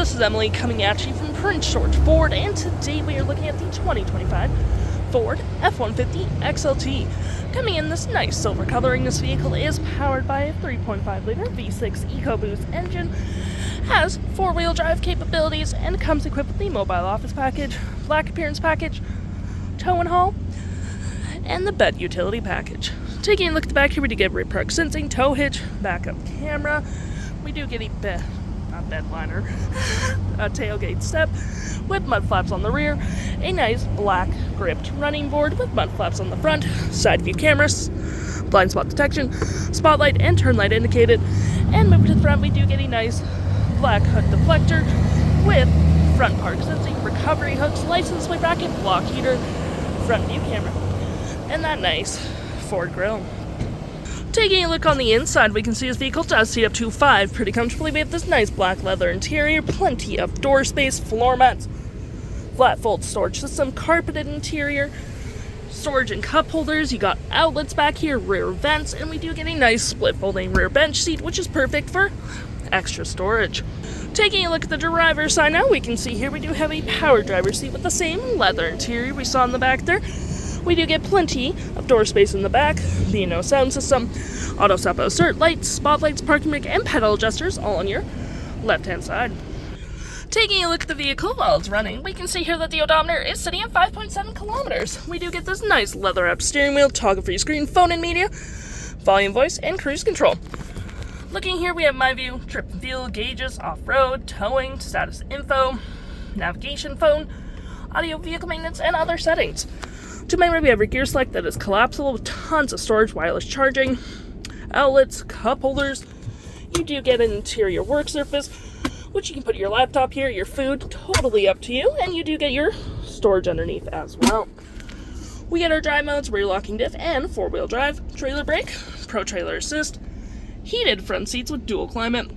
this is Emily coming at you from Prince George Ford, and today we are looking at the 2025 Ford F-150 XLT. Coming in this nice silver coloring, this vehicle is powered by a 3.5-liter V6 EcoBoost engine, has four-wheel drive capabilities, and comes equipped with the mobile office package, black appearance package, tow and haul, and the bed utility package. Taking a look at the back here, we do get rear park sensing, tow hitch, backup camera. We do get a bed liner, a tailgate step with mud flaps on the rear, a nice black gripped running board with mud flaps on the front, side view cameras, blind spot detection, spotlight and turn light indicated, and moving to the front we do get a nice black hood deflector with front park sensing, recovery hooks, license plate bracket, block heater, front view camera, and that nice Ford grille. Taking a look on the inside, we can see this vehicle does seat up to 5 pretty comfortably. We have this nice black leather interior, plenty of door space, floor mats, flat fold storage system, carpeted interior, storage and cup holders. You got outlets back here, rear vents, and we do get a nice split folding rear bench seat, which is perfect for extra storage. Taking a look at the driver's side now, we can see here we do have a power driver's seat with the same leather interior we saw in the back there. We do get plenty of door space in the back, B&O sound system, auto stop assert lights, spotlights, parking brake, and pedal adjusters all on your left-hand side. Taking a look at the vehicle while it's running, we can see here that the odometer is sitting at 5.7 kilometers. We do get this nice leather-wrapped steering wheel, toggle-free screen, phone and media, volume, voice, and cruise control. Looking here, we have my view, trip and fuel, gauges, off-road, towing, status info, navigation phone, audio, vehicle maintenance, and other settings. To my right, we have a gear select that is collapsible with tons of storage, wireless charging, outlets, cup holders. You do get an interior work surface, which you can put your laptop here, your food, totally up to you, and you do get your storage underneath as well. We get our drive modes, rear locking diff, and four-wheel drive, trailer brake, pro trailer assist, heated front seats with dual climate,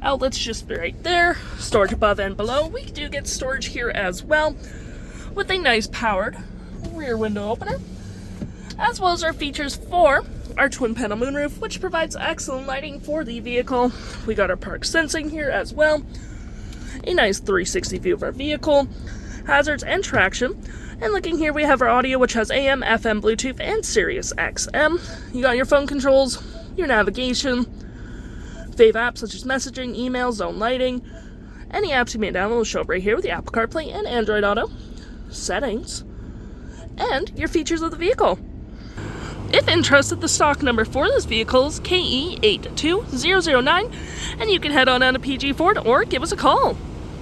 outlets just right there, storage above and below. We do get storage here as well, with a nice powered rear window opener, as well as our features for our twin panel moonroof, which provides excellent lighting for the vehicle. We got our park sensing here as well, a nice 360 view of our vehicle, hazards and traction, and looking here we have our audio, which has AM, FM, Bluetooth, and Sirius XM. You got your phone controls, your navigation, fave apps such as messaging, email, zone lighting. Any apps you may download will show up right here with the Apple CarPlay and Android Auto, settings, and your features of the vehicle. If interested, the stock number for this vehicle is KE82009, and you can head on down to PG Ford or give us a call.